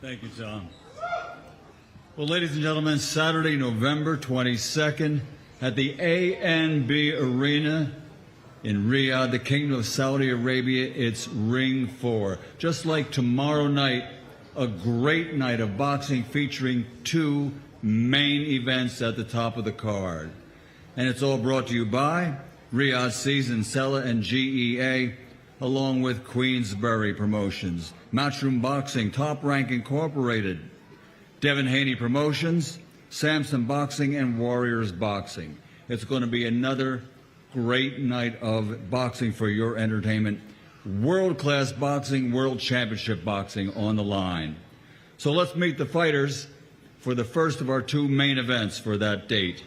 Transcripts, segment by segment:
Thank you, Tom. Well, ladies and gentlemen, Saturday, November 22nd, at the ANB Arena in Riyadh, the Kingdom of Saudi Arabia, it's Ring 4. Just like tomorrow night, a great night of boxing featuring two main events at the top of the card. And it's all brought to you by Riyadh Season Sella and GEA, along with Queensbury Promotions, Matchroom Boxing, Top Rank Incorporated, Devin Haney Promotions, Samson Boxing, and Warriors Boxing. It's going to be another great night of boxing for your entertainment. World-class boxing, world championship boxing on the line. So let's meet the fighters for the first of our two main events for that date.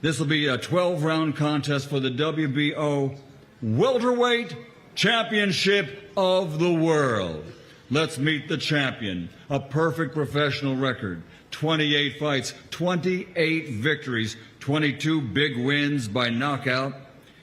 This will be a 12-round contest for the WBO Welterweight Championship of the World. Let's meet the champion. A perfect professional record. 28 fights, 28 victories, 22 big wins by knockout.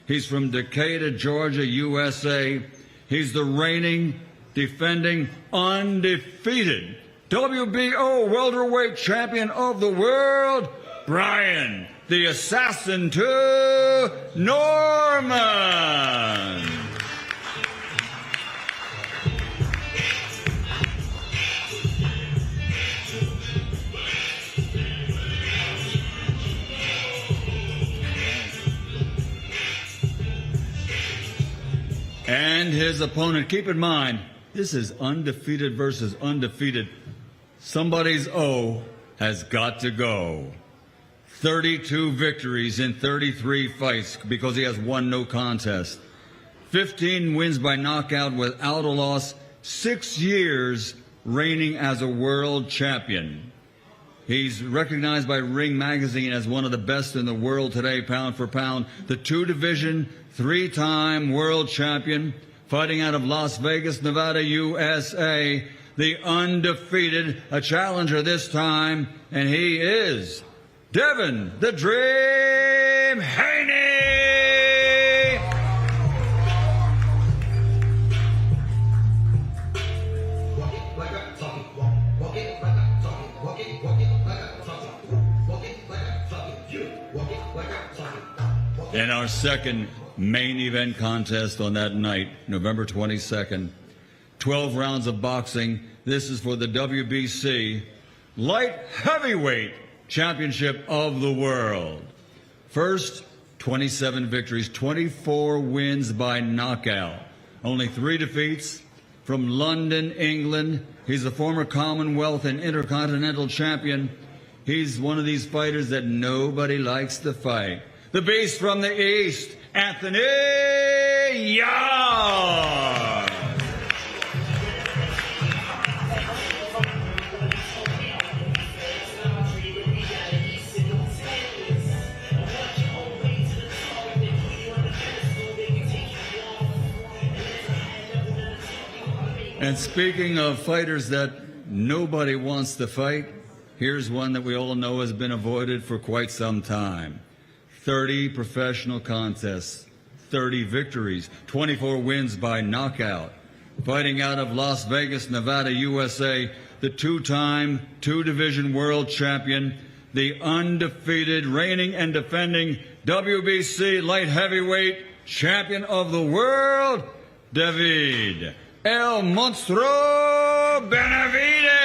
He's from Decatur, Georgia, USA. He's the reigning, defending, undefeated WBO Welterweight Champion of the World, Brian, the Assassin to Norman. And his opponent, keep in mind, this is undefeated versus undefeated. Somebody's O has got to go. 32 victories in 33 fights because he has won no contest. 15 wins by knockout without a loss. 6 years reigning as a world champion. He's recognized by Ring Magazine as one of the best in the world today, pound for pound. The two-division, three-time world champion, fighting out of Las Vegas, Nevada, USA. The undefeated, a challenger this time, and he is Devin the Dream Haney! In our second main event contest on that night, November 22nd, 12 rounds of boxing. This is for the WBC Light Heavyweight Championship of the World. First, 27 victories, 24 wins by knockout. Only 3 defeats. From London, England. He's a former Commonwealth and Intercontinental champion. He's one of these fighters that nobody likes to fight. The beast from the East, Anthony Yarde. And speaking of fighters that nobody wants to fight, here's one that we all know has been avoided for quite some time. 30 professional contests, 30 victories, 24 wins by knockout. Fighting out of Las Vegas, Nevada, USA, the two-time, two-division world champion, the undefeated, reigning and defending WBC light heavyweight champion of the world, David El Monstro Benavidez.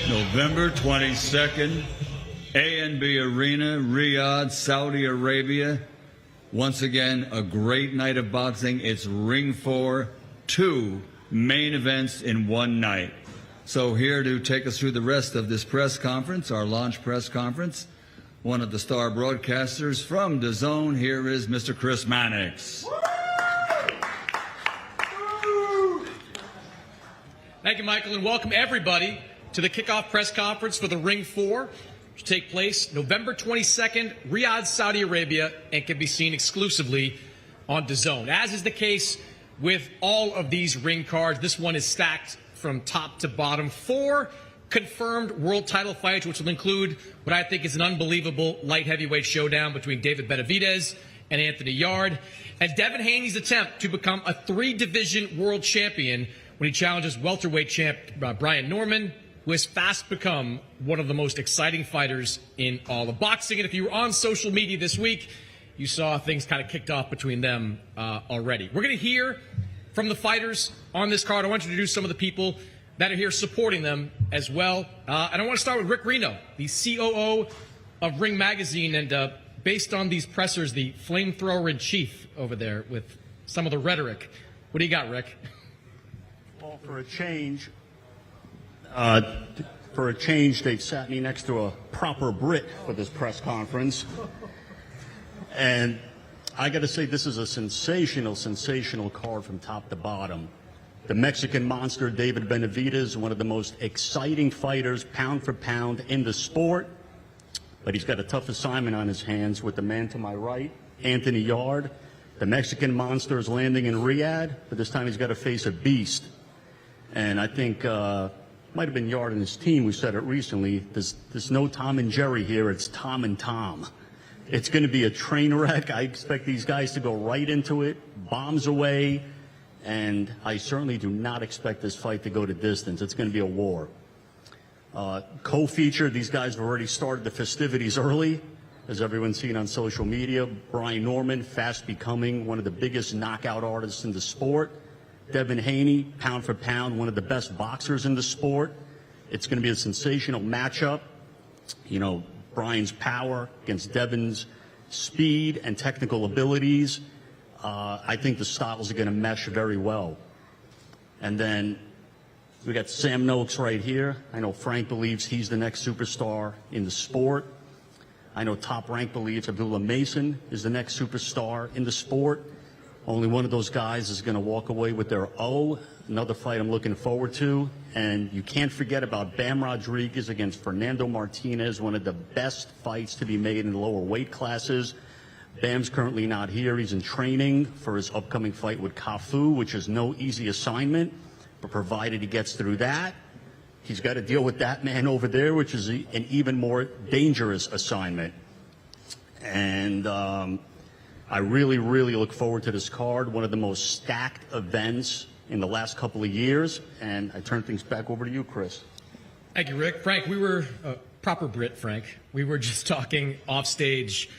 November 22nd, ANB Arena, Riyadh, Saudi Arabia. Once again, a great night of boxing. It's Ring 4, 2 main events in one night. So here to take us through the rest of this press conference, our launch press conference, one of the star broadcasters from DAZN, here is Mr. Chris Mannix. Thank you, Michael, and welcome everybody to the kickoff press conference for the Ring 4, which take place November 22nd, Riyadh, Saudi Arabia, and can be seen exclusively on DAZN. As is the case with all of these ring cards. This one is stacked from top to bottom. 4 confirmed world title fights, which will include what I think is an unbelievable light heavyweight showdown between David Benavidez and Anthony Yarde, and Devin Haney's attempt to become a 3-division world champion when he challenges welterweight champ Brian Norman, who has fast become one of the most exciting fighters in all of boxing. And if you were on social media this week, you saw things kind of kicked off between them already. We're going to hear from the fighters on this card. I want to introduce some of the people that are here supporting them as well. And I want to start with Rick Reno, the COO of Ring Magazine, and based on these pressers, the flamethrower-in-chief over there with some of the rhetoric. What do you got, Rick? Well, for a change, they've sat me next to a proper Brit for this press conference. And I got to say, this is a sensational card from top to bottom. The Mexican monster, David Benavidez, one of the most exciting fighters, pound for pound, in the sport. But he's got a tough assignment on his hands with the man to my right, Anthony Yarde. The Mexican monster is landing in Riyadh, but this time he's got to face a beast. And I think might have been Yarde and his team who said it recently. There's no Tom and Jerry here. It's Tom and Tom. It's going to be a train wreck. I expect these guys to go right into it, bombs away. And I certainly do not expect this fight to go to distance. It's going to be a war. Co-featured, these guys have already started the festivities early, as everyone's seen on social media. Brian Norman, fast becoming one of the biggest knockout artists in the sport. Devin Haney, pound for pound, one of the best boxers in the sport. It's going to be a sensational matchup. You know, Brian's power against Devin's speed and technical abilities. I think the styles are going to mesh very well. And then we got Sam Noakes right here. I know Frank believes he's the next superstar in the sport. I know Top Rank believes Abdullah Mason is the next superstar in the sport. Only one of those guys is going to walk away with their O. Another fight I'm looking forward to. And you can't forget about Bam Rodriguez against Fernando Martinez, one of the best fights to be made in the lower weight classes. Bam's currently not here. He's in training for his upcoming fight with Cafu, which is no easy assignment. But provided he gets through that, he's got to deal with that man over there, which is an even more dangerous assignment. And I really look forward to this card, one of the most stacked events in the last couple of years. And I turn things back over to you, Chris. Thank you, Rick. Frank, we were proper Brit, Frank. We were just talking off stage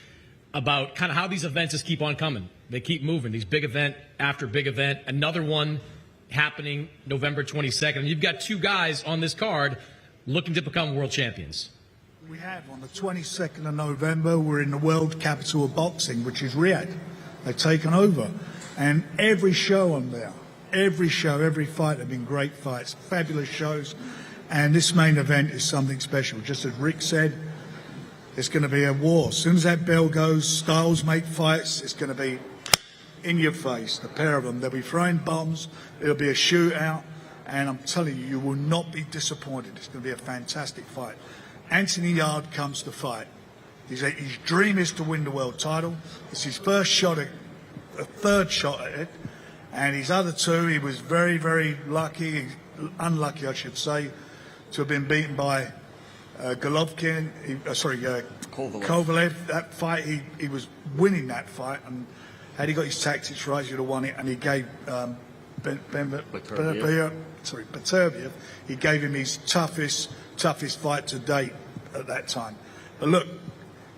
about kind of how these events just keep on coming. They keep moving, these big event after big event. Another one happening November 22nd. And you've got 2 guys on this card looking to become world champions. We have on the 22nd of November, we're in the world capital of boxing, which is Riyadh. They've taken over. And every show on there, every show, every fight have been great fights, fabulous shows. And this main event is something special. Just as Rick said, it's going to be a war. As soon as that bell goes, styles make fights. It's going to be in your face, the pair of them. They'll be throwing bombs. It'll be a shootout. And I'm telling you, you will not be disappointed. It's going to be a fantastic fight. Anthony Yarde comes to fight. His dream is to win the world title. It's his first shot at a third shot at it. And his other 2, he was very lucky, unlucky, I should say, to have been beaten by Golovkin, Kovalev. That fight, he was winning that fight, and had he got his tactics right, he'd have won it. And he gave Beterbiev, he gave him his toughest fight to date at that time. But look,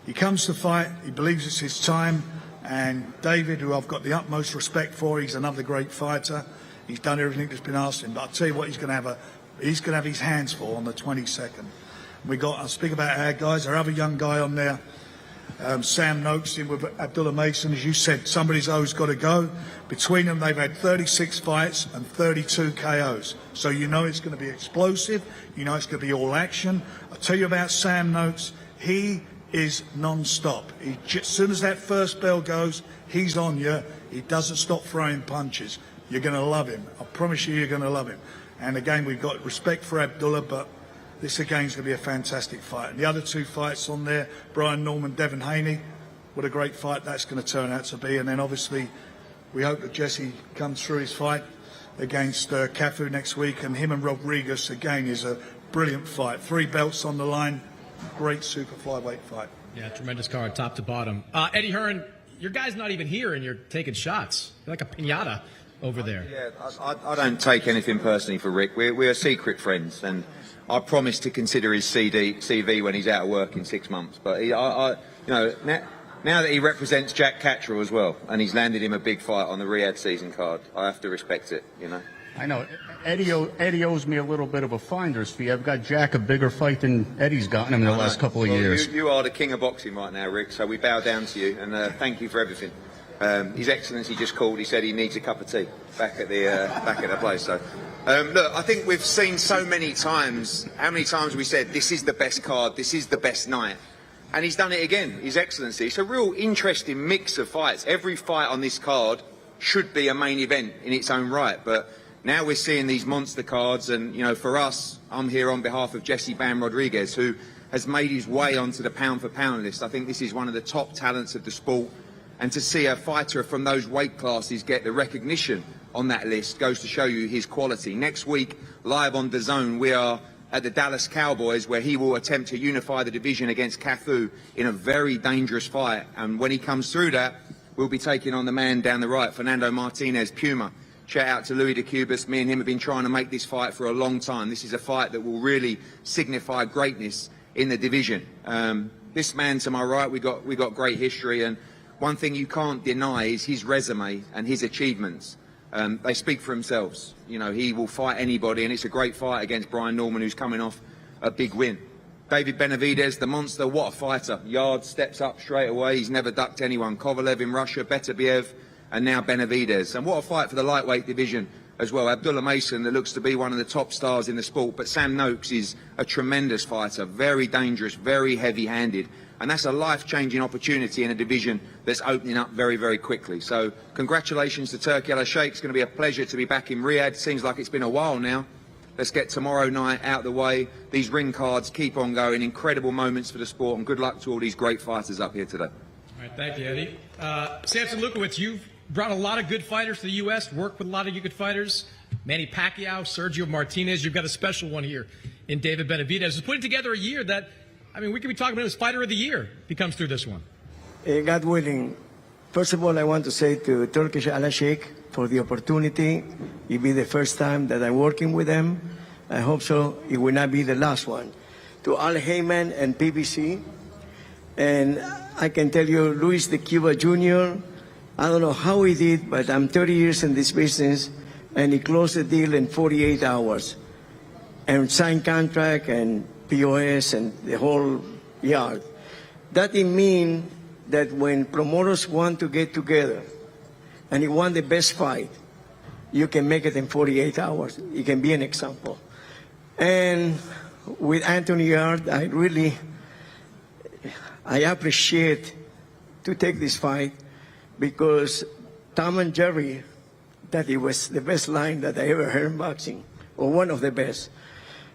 he comes to fight. He believes it's his time. And David, who I've got the utmost respect for, he's another great fighter. He's done everything that's been asked of him. But I'll tell you what, he's going to have his hands full on the 22nd. I'll speak about our guys, our other young guy on there, Sam Noakes in with Abdullah Mason. As you said, somebody's always got to go. Between them, they've had 36 fights and 32 KOs. So you know it's going to be explosive. You know it's going to be all action. I'll tell you about Sam Noakes. He is non-stop. As soon as that first bell goes, he's on you. He doesn't stop throwing punches. You're going to love him. I promise you're going to love him. And again, we've got respect for Abdullah, but this again is going to be a fantastic fight. And the other 2 fights on there, Brian Norman, Devin Haney, what a great fight that's going to turn out to be. And then obviously We hope that Jesse comes through his fight against Cafu next week, and him and Rodriguez again is a brilliant fight. 3 belts on the line, great super flyweight fight. Yeah, tremendous card, top to bottom. Eddie Hearn, your guy's not even here, and you're taking shots. You're like a piñata over there. Yeah, I don't take anything personally for Rick. We're secret friends, and I promise to consider his CV when he's out of work in 6 months. But you know, now that he represents Jack Cattrall as well, and he's landed him a big fight on the Riyadh season card, I have to respect it. You know. I know. Eddie owes me a little bit of a finder's fee. I've got Jack a bigger fight than Eddie's gotten him in the last couple of years. You are the king of boxing right now, Rick, so we bow down to you, and thank you for everything. His Excellency just called. He said he needs a cup of tea back at the place. So, look, I think we've seen so many times. How many times we said this is the best card, this is the best night, and he's done it again. His Excellency. It's a real interesting mix of fights. Every fight on this card should be a main event in its own right, but now we're seeing these monster cards, and you know, for us, I'm here on behalf of Jesse Bam Rodriguez, who has made his way onto the pound-for-pound list. I think this is one of the top talents of the sport. And to see a fighter from those weight classes get the recognition on that list goes to show you his quality. Next week, live on DAZN, we are at the Dallas Cowboys, where he will attempt to unify the division against Cafu in a very dangerous fight. And when he comes through that, we'll be taking on the man down the right, Fernando Martinez Puma. Shout out to Louis de Cubas. Me and him have been trying to make this fight for a long time. This is a fight that will really signify greatness in the division. This man to my right, we got great history, and one thing you can't deny is his resume and his achievements. They speak for themselves. You know, he will fight anybody, and it's a great fight against Brian Norman, who's coming off a big win. David Benavidez, the monster, what a fighter. Yarde steps up straight away. He's never ducked anyone. Kovalev in Russia, Benavidez, and now Benavidez. And what a fight for the lightweight division as well. Abdullah Mason, that looks to be one of the top stars in the sport, but Sam Noakes is a tremendous fighter, very dangerous, very heavy-handed. And that's a life-changing opportunity in a division that's opening up very, very quickly. So congratulations to Turki Al-Sheikh. It's going to be a pleasure to be back in Riyadh. Seems like it's been a while now. Let's get tomorrow night out the way. These ring cards keep on going. Incredible moments for the sport, and good luck to all these great fighters up here today. All right, thank you, Eddie. Samson Lukowicz, you've brought a lot of good fighters to the U.S., worked with a lot of good fighters. Manny Pacquiao, Sergio Martinez. You've got a special one here in David Benavidez. It's putting together a year that, I mean, we could be talking about his fighter of the year if he comes through this one. God willing, first of all, I want to say to Turkish Al-Sheikh for the opportunity. It'll be the first time that I'm working with them. I hope so. It will not be the last one. To Al Heyman and PBC. And I can tell you, Luis de Cuba Jr., I don't know how he did, but I'm 30 years in this business, and he closed the deal in 48 hours. And signed contract and POS and the whole yard. That means that when promoters want to get together and you want the best fight, you can make it in 48 hours. It can be an example. And with Anthony Yarde, I appreciate to take this fight because Tom and Jerry, that it was the best line that I ever heard in boxing, or one of the best.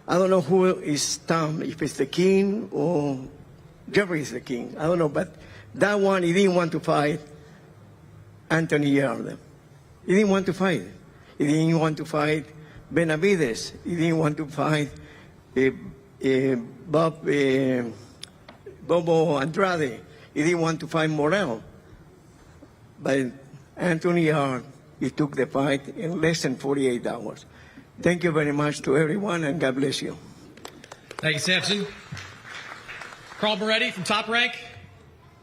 I don't know who is Tom, if it's the king or Jerry is the king. I don't know, but that one, he didn't want to fight Anthony Yarde. He didn't want to fight. He didn't want to fight Benavidez. He didn't want to fight Bobo Andrade. He didn't want to fight Morel. But Anthony Yarde, he took the fight in less than 48 hours. Thank you very much to everyone, and God bless you. Thank you, Samson. Carl Moretti from Top Rank.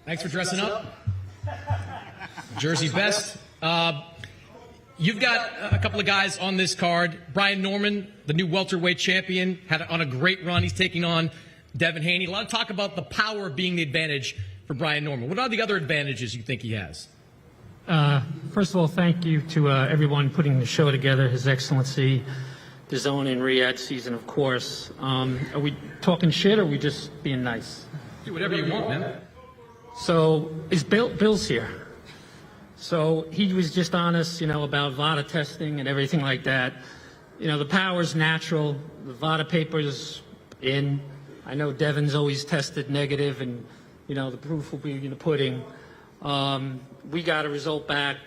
Thanks for dressing up. Jersey best. You've got a couple of guys on this card. Brian Norman, the new welterweight champion, had on a great run. He's taking on Devin Haney. A lot of talk about the power of being the advantage for Brian Norman. What are the other advantages you think he has? First of all, thank you to everyone putting the show together, His Excellency, DAZN in Riyadh season, of course. Are we talking shit or are we just being nice? Do whatever you want, man. So, Bill's here. So, he was just honest, about VADA testing and everything like that. The power's natural. The VADA paper's in. I know Devin's always tested negative, and, the proof will be in the pudding. We got a result back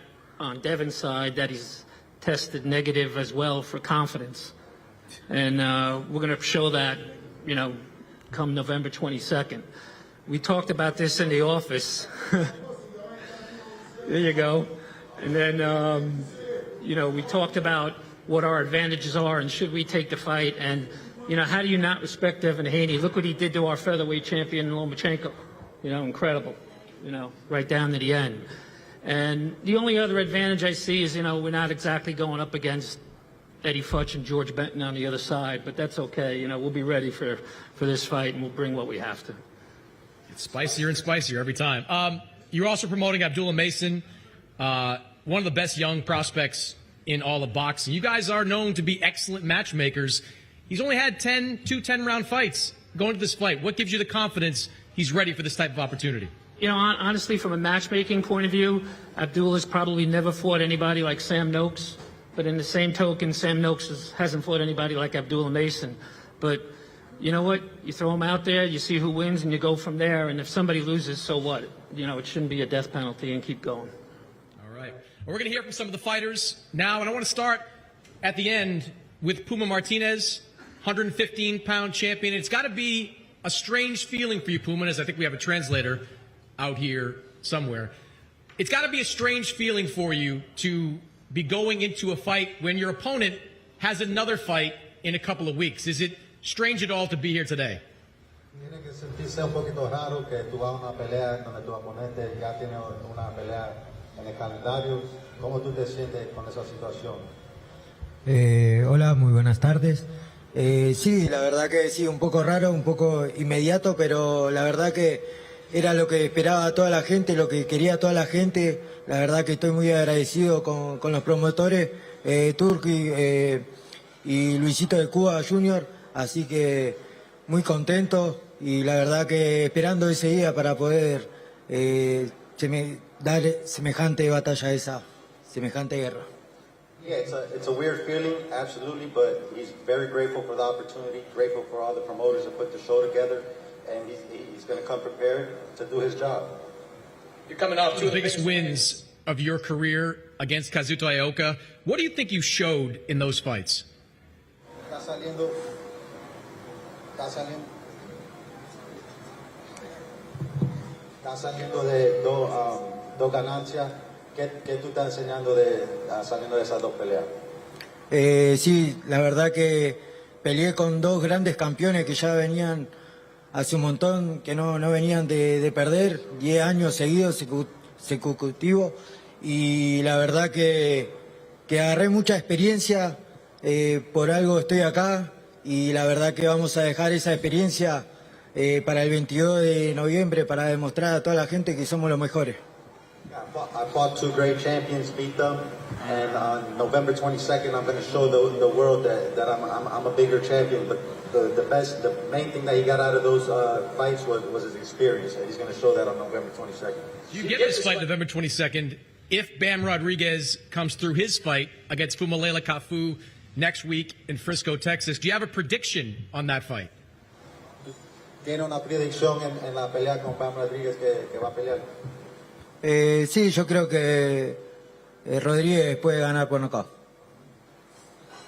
on Devin's side that he's tested negative as well for confidence. And we're going to show that, you know, come November 22nd. We talked about this in the office. There you go. And then, you know, we talked about what our advantages are and should we take the fight. And, you know, how do you not respect Devin Haney? Look what he did to our featherweight champion, Lomachenko. You know, incredible. You know, right down to the end. And the only other advantage I see is, you know, we're not exactly going up against Eddie Futch and George Benton on the other side, but that's okay. You know, we'll be ready for this fight, and we'll bring what we have to. It's spicier and spicier every time. You're also promoting Abdullah Mason, one of the best young prospects in all of boxing. You guys are known to be excellent matchmakers. He's only had 2 10-round fights going to this fight. What gives you the confidence he's ready for this type of opportunity? You know, honestly, from a matchmaking point of view, Abdullah's probably never fought anybody like Sam Noakes. But in the same token, Sam Noakes hasn't fought anybody like Abdullah Mason. But you know what? You throw him out there, you see who wins, and you go from there. And if somebody loses, so what? You know, it shouldn't be a death penalty, and keep going. All right. Well, we're going to hear from some of the fighters now. And I want to start at the end with Puma Martinez, 115-pound champion. It's got to be a strange feeling for you, Puma, as I think we have a translator out here somewhere. It's got to be a strange feeling for you to be going into a fight when your opponent has another fight in a couple of weeks. Is it strange at all to be here today? Tiene que sentirse un poquito raro que tú vas a una pelea donde tu oponente ya tiene una pelea en el calendario. ¿Cómo tú te sientes con esa situación? Hola, muy buenas tardes. Sí, la verdad que sí, un poco raro, un poco inmediato, pero la verdad que era lo que esperaba toda la gente, lo que quería toda la gente. La verdad que estoy muy agradecido con los promotores, Turki y Luisito de Cuba Jr., así que muy contento y la verdad que esperando ese día para poder dar semejante batalla, esa semejante guerra. Yeah, it's a weird feeling, absolutely, but he's very grateful for the opportunity, grateful for all the promoters that put the show together, and he's going to come prepared to do his job. You're coming off two of the biggest wins of your career against Kazuto Ioka. What do you think you showed in those fights? Está saliendo de dos ganancias. ¿Qué tú estás enseñando saliendo de esas dos peleas? Sí, la verdad que peleé con dos grandes campeones que ya venían hace un montón, que no venían de perder, 10 años seguidos consecutivos, y la verdad que agarré mucha experiencia, por algo estoy acá, y la verdad que vamos a dejar esa experiencia para el 22 de noviembre para demostrar a toda la gente que somos los mejores. I fought two great champions, beat them, and on November 22nd, I'm going to show the world that I'm a bigger champion. But the main thing that he got out of those fights was his experience, and he's going to show that on November 22nd. You get this fight November 22nd if Bam Rodriguez comes through his fight against Fumalela Kafu next week in Frisco, Texas. Do you have a prediction on that fight? ¿Tiene una predicción en la pelea con Bam Rodriguez que va a pelear? Sí, yo creo que Rodríguez puede ganar por nocaut.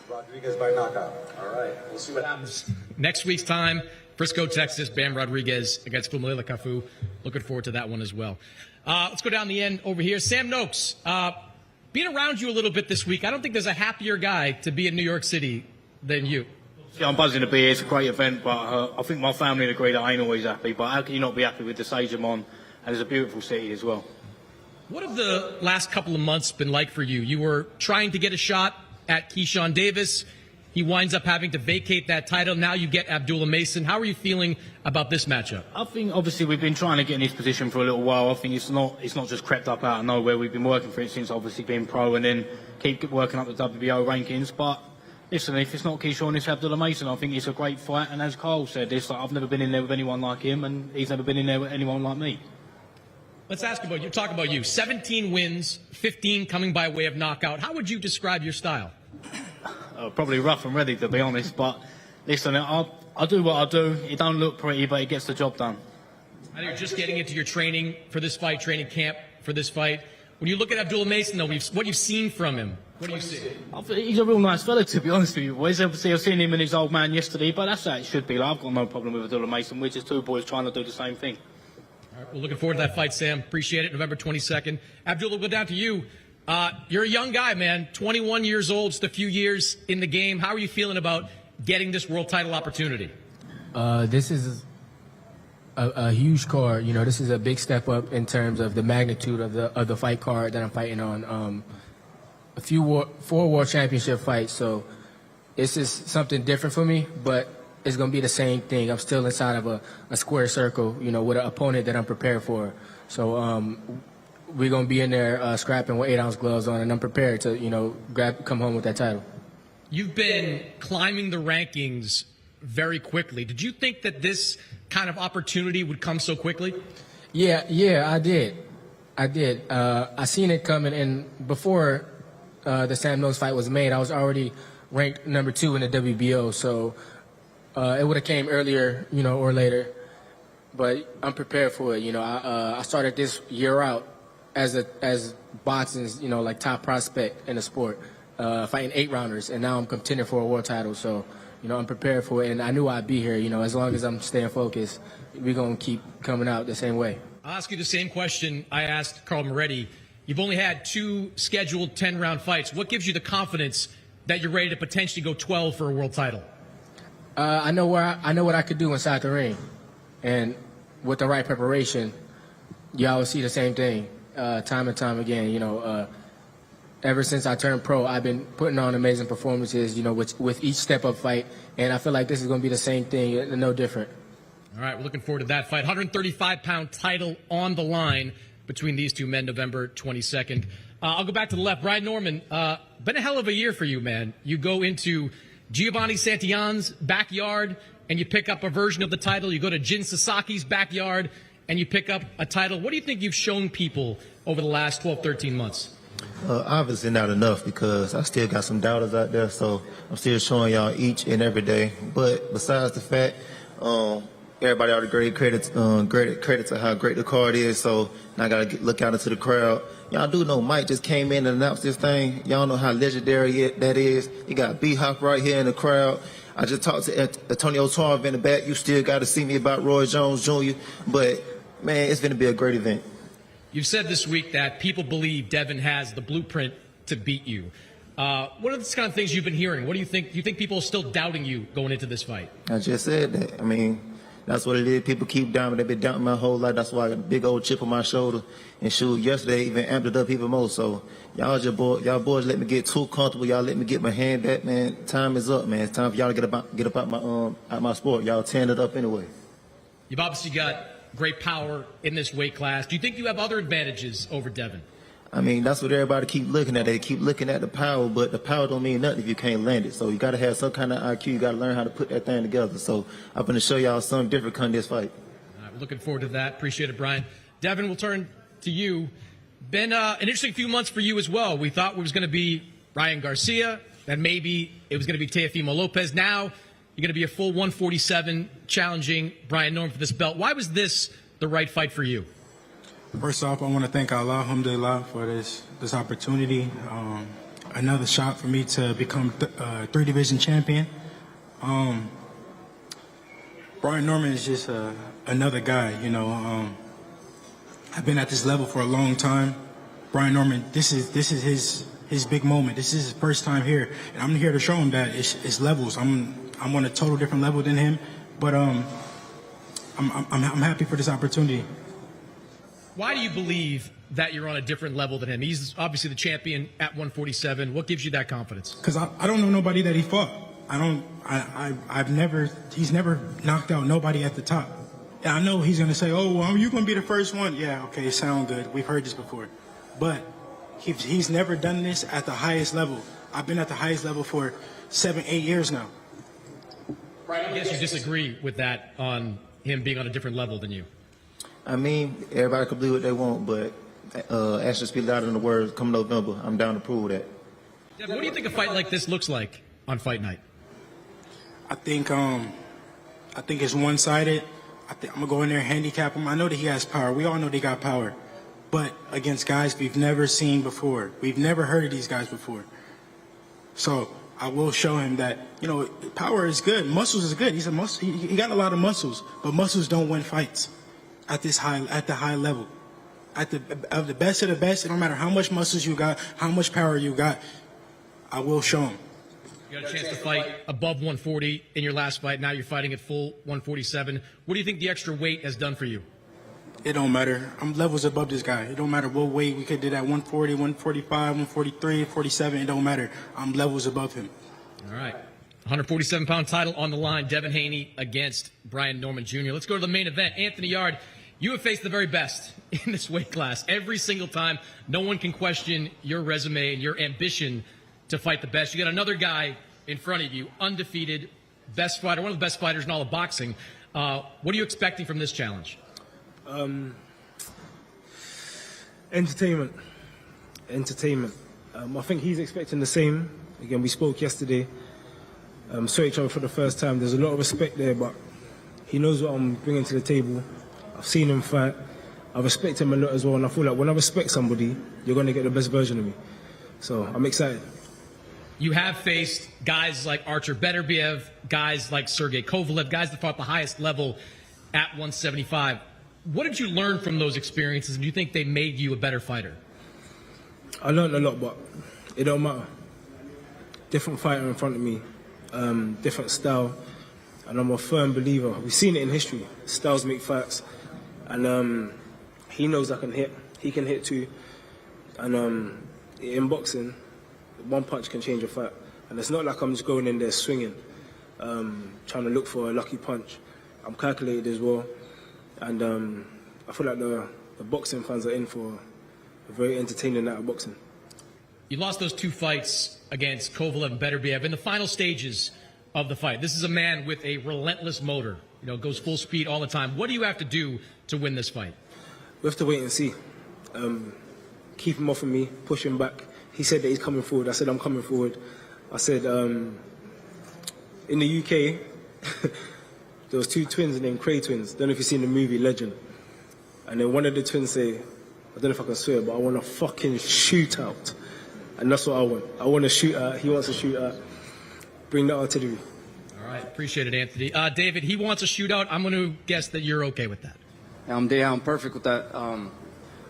Rodriguez by knockout. All right, we'll see what happens. Next week's time, Frisco, Texas, Bam Rodriguez against Fumalela Kafu. Looking forward to that one as well. Let's go down the end over here. Sam Noakes, being around you a little bit this week, I don't think there's a happier guy to be in New York City than you. Yeah, I'm buzzing to be here. It's a great event, but I think my family would agree that I ain't always happy. But how can you not be happy with the stage I'm on? And it's a beautiful city as well. What have the last couple of months been like for you? You were trying to get a shot at Keyshawn Davis. He winds up having to vacate that title. Now you get Abdullah Mason. How are you feeling about this matchup? I think obviously we've been trying to get in this position for a little while. I think it's not just crept up out of nowhere. We've been working for it since obviously being pro and then keep working up the WBO rankings. But listen, if it's not Keyshawn, it's Abdullah Mason. I think it's a great fight. And as Carl said, I've never been in there with anyone like him, and he's never been in there with anyone like me. Let's ask about you. Talk about you. 17 wins, 15 coming by way of knockout. How would you describe your style? Probably rough and ready, to be honest. But listen, I do what I do. It don't look pretty, but it gets the job done. I know you're just getting into your training for this fight, training camp for this fight. When you look at Abdullah Mason, though, what you've seen from him, what do you see? I think he's a real nice fella, to be honest with you, boys. Obviously, I've seen him and his old man yesterday, but that's how it should be. Like, I've got no problem with Abdullah Mason. We're just two boys trying to do the same thing. All right, we're looking forward to that fight, Sam. Appreciate it. November 22nd. Abdullah, we'll go down to you. You're a young guy, man. 21 years old, just a few years in the game. How are you feeling about getting this world title opportunity? This is a huge card. You know, this is a big step up in terms of the magnitude of the fight card that I'm fighting on. Four world championship fights, so it's just something different for me, but it's going to be the same thing. I'm still inside of a square circle, you know, with an opponent that I'm prepared for. So we're going to be in there scrapping with 8-ounce gloves on, and I'm prepared to, you know, come home with that title. You've been climbing the rankings very quickly. Did you think that this kind of opportunity would come so quickly? Yeah, I did. I seen it coming, and before the Sam Mills fight was made, I was already ranked number 2 in the WBO, so it would have came earlier, you know, or later. But I'm prepared for it. You know, I started this year out as boxing's, you know, like top prospect in the sport, fighting 8-rounders, and now I'm contending for a world title. So, you know, I'm prepared for it, and I knew I'd be here. You know, as long as I'm staying focused, we're gonna keep coming out the same way. I'll ask you the same question I asked Carl Moretti. You've only had 2 scheduled 10-round fights. What gives you the confidence that you're ready to potentially go 12 for a world title? I know what I could do inside the ring, and with the right preparation, y'all will see the same thing time and time again. You know, ever since I turned pro, I've been putting on amazing performances. You know, with each step-up fight, and I feel like this is going to be the same thing, no different. All right, we're looking forward to that fight. 135-pound title on the line between these two men, November 22nd. I'll go back to the left. Brian Norman, been a hell of a year for you, man. You go into Giovanni Santillan's backyard, and you pick up a version of the title. You go to Jin Sasaki's backyard, and you pick up a title. What do you think you've shown people over the last 12, 13 months? Obviously not enough, because I still got some doubters out there, so I'm still showing y'all each and every day. But besides the fact, everybody already gave credit to how great the card is, so now I got to look out into the crowd. Y'all do know Mike just came in and announced this thing. Y'all know how legendary that is. You got B-Hop right here in the crowd. I just talked to Antonio Tarv in the back. You still got to see me about Roy Jones Jr., but, man, it's going to be a great event. You've said this week that people believe Devin has the blueprint to beat you. What are the kind of things you've been hearing? What do you think? Do you think people are still doubting you going into this fight? I just said that. I mean, that's what it is. People keep doubting. They've been doubting my whole life. That's why I got a big old chip on my shoulder. And shoot, yesterday even amped it up even more. So y'all boys let me get too comfortable. Y'all let me get my hand back, man. Time is up, man. It's time for y'all to get up out my sport. Y'all tearing it up anyway. You've obviously got great power in this weight class. Do you think you have other advantages over Devin? I mean, that's what everybody keep looking at. They keep looking at the power, but the power don't mean nothing if you can't land it. So you got to have some kind of IQ. You got to learn how to put that thing together. So I'm going to show y'all something different come this fight. All right, we're looking forward to that. Appreciate it, Brian. Devin, we'll turn to you. Been an interesting few months for you as well. We thought it was going to be Ryan Garcia, then maybe it was going to be Teofimo Lopez. Now you're going to be a full 147 challenging Brian Norman for this belt. Why was this the right fight for you? First off, I want to thank Allah, alhamdulillah, for this opportunity. Another shot for me to become 3-division champion. Brian Norman is just another guy, you know. I've been at this level for a long time. Brian Norman, this is his big moment. This is his first time here, and I'm here to show him that it's levels. I'm on a total different level than him, but I'm happy for this opportunity. Why do you believe that you're on a different level than him? He's obviously the champion at 147. What gives you that confidence? Because I don't know nobody that he fought. He's never knocked out nobody at the top. And I know he's going to say, oh, well, you're going to be the first one. Yeah, okay, sound good. We've heard this before. But he's never done this at the highest level. I've been at the highest level for 7-8 years now. I guess you disagree with that on him being on a different level than you. I mean, everybody can believe what they want, but actions speak louder than the words. Come November, I'm down to prove that. Devin, what do you think a fight like this looks like on fight night? I think it's one-sided. I'm going to go in there and handicap him. I know that he has power. We all know they got power. but against guys we've never seen before. We've never heard of these guys before. So I will show him that, you know, power is good. Muscles is good. He's a muscle. He got a lot of muscles, but muscles don't win fights at the high level. Of the best of the best, it don't matter how much muscles you got, how much power you got, I will show him. You got a chance to fight above 140 in your last fight. Now you're fighting at full 147. What do you think the extra weight has done for you? It don't matter. I'm levels above this guy. It don't matter what weight we could do that 140, 145, 143, 47. It don't matter. I'm levels above him. All right. 147-pound title on the line. Devin Haney against Brian Norman Jr. Let's go to the main event. Anthony Yarde, you have faced the very best in this weight class every single time. No one can question your resume and your ambition to fight the best. You got another guy in front of you, undefeated, best fighter, one of the best fighters in all of boxing. What are you expecting from this challenge? Entertainment. I think he's expecting the same. Again, we spoke yesterday. Saw each other for the first time. There's a lot of respect there, but he knows what I'm bringing to the table. I've seen him fight. I respect him a lot as well, and I feel like when I respect somebody, you're going to get the best version of me. So I'm excited. You have faced guys like Artur Beterbiev, guys like Sergey Kovalev, guys that fought at the highest level at 175. What did you learn from those experiences, and do you think they made you a better fighter? I learned a lot, but it don't matter. Different fighter in front of me, different style, and I'm a firm believer. We've seen it in history. Styles make fights, and he knows I can hit. He can hit too, and in boxing, one punch can change a fight. And it's not like I'm just going in there swinging, trying to look for a lucky punch. I'm calculated as well. And I feel like the boxing fans are in for a very entertaining night of boxing. You lost those two fights against Kovalev and Beterbiev in the final stages of the fight. This is a man with a relentless motor. You know, goes full speed all the time. What do you have to do to win this fight? We have to wait and see. Keep him off of me, push him back. He said that he's coming forward. I said, I'm coming forward. I said, in the UK, there was two twins named Cray twins. Don't know if you've seen the movie Legend. And then one of the twins say, I don't know if I can swear, but I want a fucking shootout. And that's what I want. I want a shootout. He wants a shootout. Bring the artillery. All right. Appreciate it, Anthony. David, he wants a shootout. I'm going to guess that you're okay with that. Yeah, I'm perfect with that.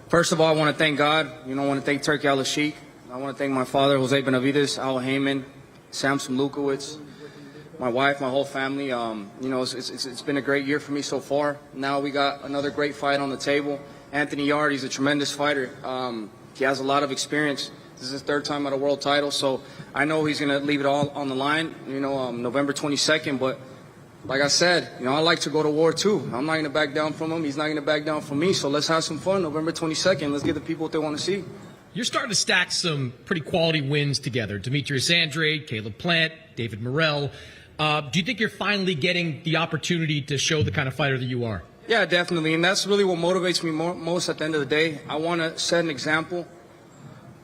First of all, I want to thank God. You know, I want to thank Turki Al-Sheikh. I want to thank my father, Jose Benavidez, Al Heyman, Samson Lukowicz, my wife, my whole family. You know, it's been a great year for me so far. Now we got another great fight on the table. Anthony Yarde, he's a tremendous fighter. He has a lot of experience. This is his third time at a world title, so I know he's going to leave it all on the line, you know, November 22nd. But like I said, you know, I like to go to war too. I'm not going to back down from him. He's not going to back down from me. So let's have some fun November 22nd. Let's give the people what they want to see. You're starting to stack some pretty quality wins together. Demetrius Andrade, Caleb Plant, David Morrell. Do you think you're finally getting the opportunity to show the kind of fighter that you are? Yeah, definitely. And that's really what motivates me most at the end of the day. I want to set an example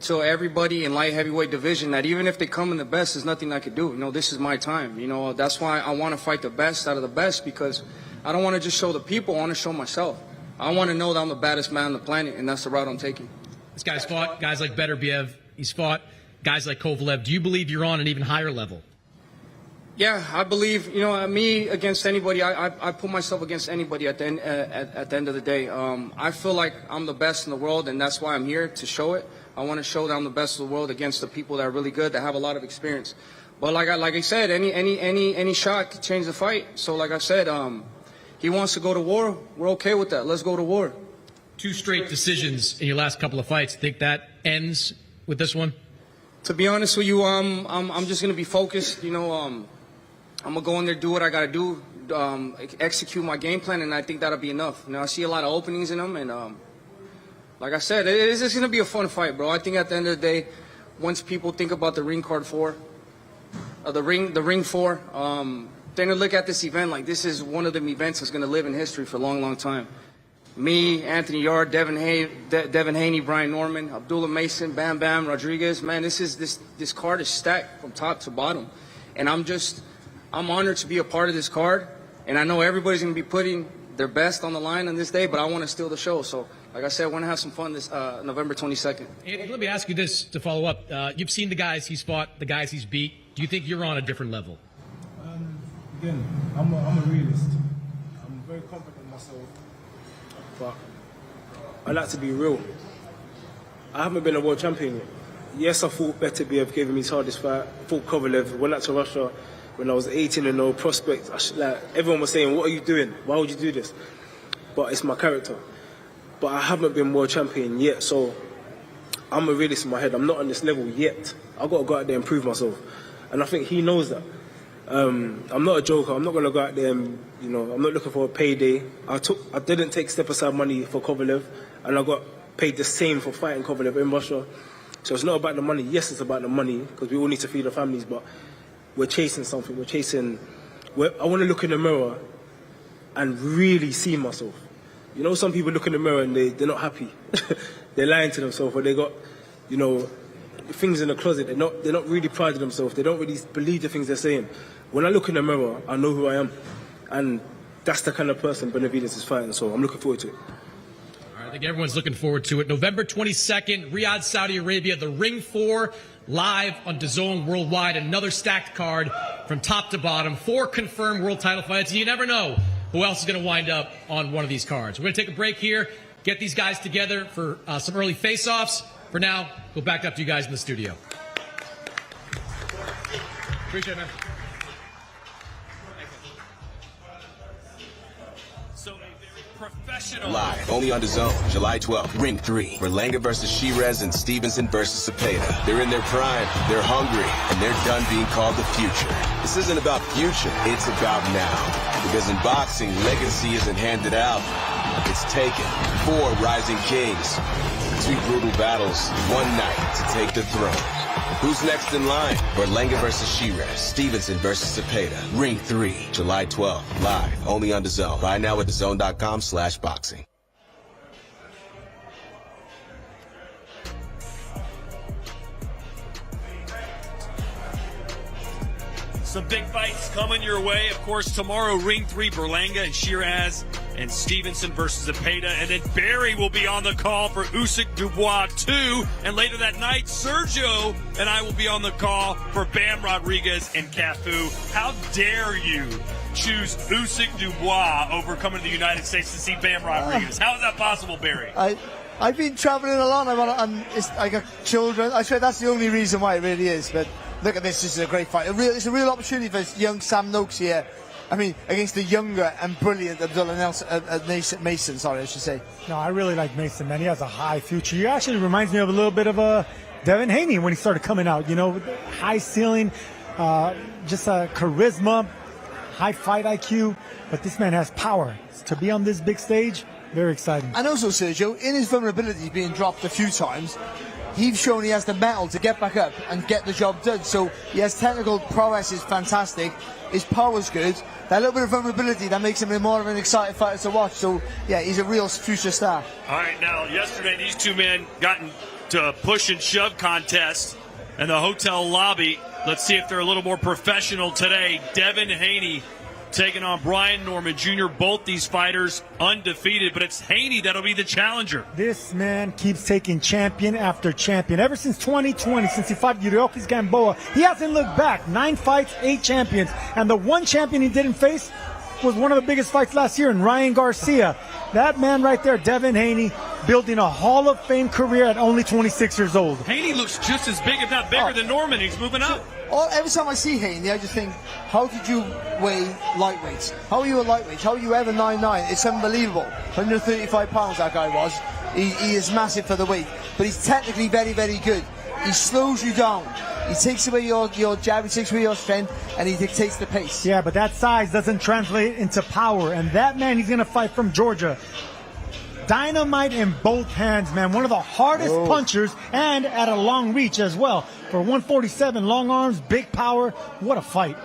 to everybody in light heavyweight division that even if they come in the best, there's nothing I could do. You know, this is my time. You know, that's why I want to fight the best out of the best, because I don't want to just show the people. I want to show myself. I want to know that I'm the baddest man on the planet, and that's the route I'm taking. This guy's fought guys like Beterbiev. He's fought guys like Kovalev. Do you believe you're on an even higher level? Yeah, I believe, you know, me against anybody, I put myself against anybody at the end of the day. I feel like I'm the best in the world, and that's why I'm here, to show it. I want to show that I'm the best in the world against the people that are really good, that have a lot of experience. But like I said, any shot could change the fight. So like I said, he wants to go to war. We're okay with that. Let's go to war. 2 straight decisions in your last couple of fights. Think that ends with this one? To be honest with you, I'm just gonna be focused. You know, I'm gonna go in there, do what I gotta do, execute my game plan, and I think that'll be enough. You know, I see a lot of openings in them, and like I said, it's just gonna be a fun fight, bro. I think at the end of the day, once people think about the ring card 4, the ring 4, they're gonna look at this event like this is one of them events that's gonna live in history for a long, long time. Me, Anthony Yarde, Devin Haney, Brian Norman, Abdullah Mason, Bam Bam, Rodriguez. Man, this card is stacked from top to bottom, and I'm honored to be a part of this card. And I know everybody's gonna be putting their best on the line on this day, but I want to steal the show. So like I said, we're going to have some fun this November 22nd. Anthony, let me ask you this to follow up. You've seen the guys he's fought, the guys he's beat. Do you think you're on a different level? Again, I'm a realist. I'm very confident in myself, but I like to be real. I haven't been a world champion yet. Yes, I fought Benavidez, gave him his hardest fight. Fought Kovalev, went out to Russia when I was 18-0, prospect. Everyone was saying, "What are you doing? Why would you do this?" But it's my character. But I haven't been world champion yet, so I'm a realist in my head. I'm not on this level yet. I've got to go out there and prove myself, and I think he knows that. I'm not a joker. I'm not going to go out there and, I'm not looking for a payday. I didn't take step-aside money for Kovalev, and I got paid the same for fighting Kovalev in Russia. So it's not about the money. Yes, it's about the money, because we all need to feed our families, but we're chasing something. I want to look in the mirror and really see myself. Some people look in the mirror and they're not happy. They're lying to themselves, or they got, things in the closet. They're not really proud of themselves. They don't really believe the things they're saying. When I look in the mirror, I know who I am. And that's the kind of person Benavidez is fighting, so I'm looking forward to it. All right, I think everyone's looking forward to it. November 22nd, Riyadh, Saudi Arabia, the Ring 4, live on DAZN Worldwide. Another stacked card from top to bottom. 4 confirmed world title fights. You never know who else is going to wind up on one of these cards. We're going to take a break here, get these guys together for some early face-offs. For now, go back up to you guys in the studio. Appreciate it, man. Professional. Live, only on DAZN, July 12th. Ring 3. Berlanga versus Shiraz and Stevenson versus Cepeda. They're in their prime, they're hungry, and they're done being called the future. This isn't about future, it's about now. Because in boxing, legacy isn't handed out, it's taken. 4 rising kings. 2 brutal battles, 1 night to take the throne. Who's next in line? Berlanga versus Shiraz, Stevenson versus Cepeda. Ring 3, July 12th, live, only on DAZN. Buy now at DAZN.com/boxing. Some big fights coming your way. Of course, tomorrow, Ring 3, Berlanga and Shiraz and Stevenson versus Cepeda. And then Barry will be on the call for Usyk Dubois 2. And later that night, Sergio and I will be on the call for Bam Rodriguez and Cafu. How dare you choose Usyk Dubois over coming to the United States to see Bam Rodriguez? How is that possible, Barry? I've been traveling a lot. I got children. I swear that's the only reason why it really is. But look at this. This is a great fight. It's a real opportunity for young Sam Noakes here. I mean, against the younger and brilliant Abdullah Mason, sorry, I should say. No, I really like Mason, man. He has a high future. He actually reminds me of a little bit of Devin Haney when he started coming out. High ceiling, just a charisma, high fight IQ. But this man has power. To be on this big stage, very exciting. And also, Sergio, in his vulnerability being dropped a few times, he's shown he has the mettle to get back up and get the job done. So he has technical prowess is fantastic. His power's good. That little bit of vulnerability that makes him more of an exciting fighter to watch. So yeah, he's a real future star. All right, now yesterday these two men got into a push and shove contest in the hotel lobby. Let's see if they're a little more professional today. Devin Haney taking on Brian Norman Jr. Both these fighters undefeated, but it's Haney that'll be the challenger. This man keeps taking champion after champion. Ever since 2020, since he fought Yuriokis Gamboa, he hasn't looked back. 9 fights, 8 champions. And the one champion he didn't face was one of the biggest fights last year in Ryan Garcia. That man right there, Devin Haney, building a Hall of Fame career at only 26 years old. Haney looks just as big, if not bigger, than Norman. He's moving up. Every time I see Haney, I just think, how did you weigh lightweights? How are you a lightweight? How are you ever 9'9"? It's unbelievable. 135 pounds that guy was. He is massive for the weight, but he's technically very, very good. He slows you down. He takes away your jab, he takes away your strength, and he dictates the pace. Yeah, but that size doesn't translate into power, and that man, he's going to fight from Georgia. Dynamite in both hands, man. One of the hardest punchers, and at a long reach as well. For 147, long arms, big power. What a fight.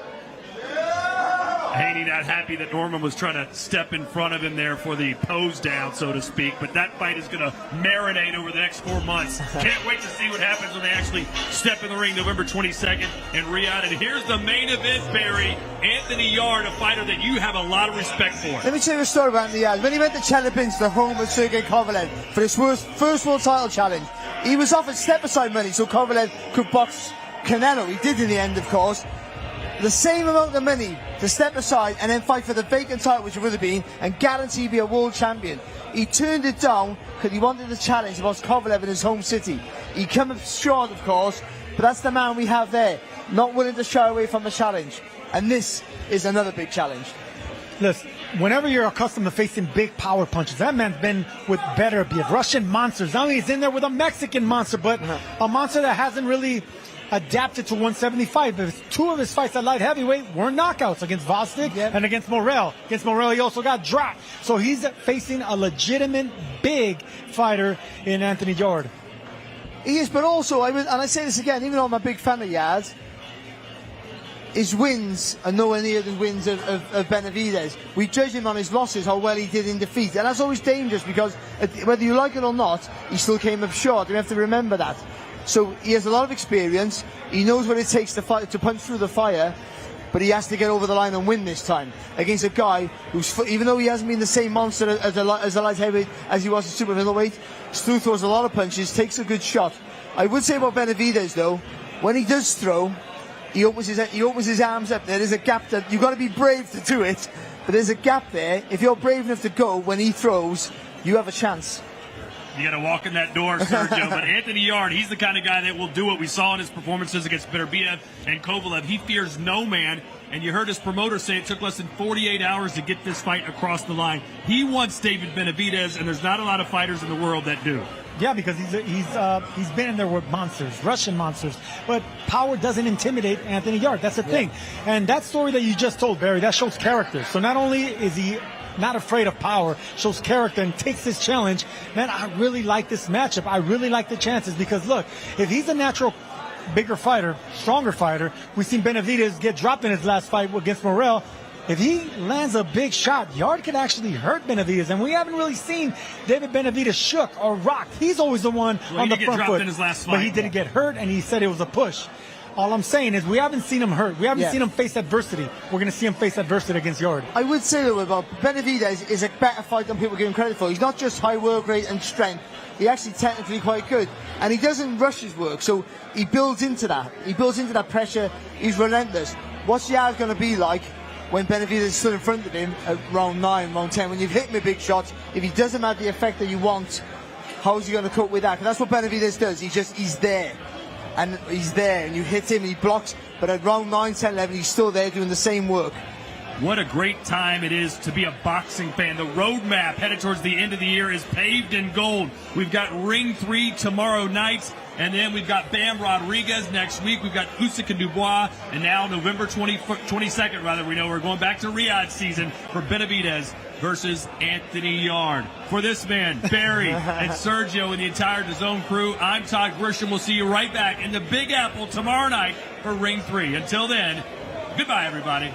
Haney not happy that Norman was trying to step in front of him there for the pose down, so to speak. But that fight is going to marinate over the next 4 months. Can't wait to see what happens when they actually step in the ring November 22nd in Riyadh. And here's the main event, Barry. Anthony Yarde, a fighter that you have a lot of respect for. Let me tell you a story about Yarde. When he went to Chelyabinsk, the home of Sergey Kovalev, for his first world title challenge, he was offered step-aside money so Kovalev could box Canelo. He did in the end, of course. The same amount of money to step aside and then fight for the vacant title, which would have been, and guarantee to be a world champion. He turned it down because he wanted the challenge against Kovalev in his home city. He came up short, of course, but that's the man we have there, not willing to shy away from the challenge. And this is another big challenge. Listen, whenever you're accustomed to facing big power punches, that man's been with better, be it Russian monsters. Not only is in there with a Mexican monster, but a monster that hasn't really adapted to 175. But 2 of his fights at light heavyweight were knockouts, against Vostok and against Morel. Against Morel, he also got dropped. So he's facing a legitimate big fighter in Anthony Yarde. He is, but also, and I say this again, even though I'm a big fan of Yarde, his wins are nowhere near the wins of Benavidez. We judge him on his losses, how well he did in defeat. And that's always dangerous because whether you like it or not, he still came up short. You have to remember that. So he has a lot of experience. He knows what it takes to punch through the fire, but he has to get over the line and win this time against a guy who's, even though he hasn't been the same monster as a light heavyweight as he was a super middleweight, still throws a lot of punches, takes a good shot. I would say about Benavidez though, when he does throw, he opens his arms up. There is a gap that you've got to be brave to do it, but there's a gap there. If you're brave enough to go when he throws, you have a chance. You got to walk in that door, Sergio. But Anthony Yarde, he's the kind of guy that will do what we saw in his performances against Benavidez and Kovalev. He fears no man. And you heard his promoter say it took less than 48 hours to get this fight across the line. He wants David Benavidez, and there's not a lot of fighters in the world that do. Yeah, because he's been in there with monsters, Russian monsters. But power doesn't intimidate Anthony Yarde. That's the thing. And that story that you just told, Barry, that shows character. So not only is he not afraid of power, shows character and takes this challenge. Man, I really like this matchup. I really like the chances because, look, if he's a natural bigger fighter, stronger fighter, we've seen Benavidez get dropped in his last fight against Morel. If he lands a big shot, Yarde could actually hurt Benavidez, and we haven't really seen David Benavidez shook or rocked. He's always the one on the front foot, in his last fight. But he didn't get hurt, and he said it was a push. All I'm saying is we haven't seen him hurt. We haven't seen him face adversity. We're going to see him face adversity against Yarde. I would say, though, about Benavidez is a better fighter than people give him credit for. He's not just high work rate and strength. He's actually technically quite good. And he doesn't rush his work, so he builds into that. He builds into that pressure. He's relentless. What's Yarde going to be like when Benavidez stood in front of him at round 9, round 10? When you've hit him with big shots, if he doesn't have the effect that you want, how's he going to cope with that? Because that's what Benavidez does. He's there. And he's there, and you hit him, and he blocks, but at round 9, 10, 11, he's still there doing the same work. What a great time it is to be a boxing fan. The roadmap headed towards the end of the year is paved in gold. We've got Ring 3 tomorrow night, and then we've got Bam Rodriguez next week. We've got Usyk and Dubois, and now November 22nd, we know we're going back to Riyadh season for Benavidez versus Anthony Yarde. For this man, Barry, and Sergio, and the entire DAZN crew, I'm Todd Grisham. We'll see you right back in the Big Apple tomorrow night for Ring 3. Until then, goodbye, everybody.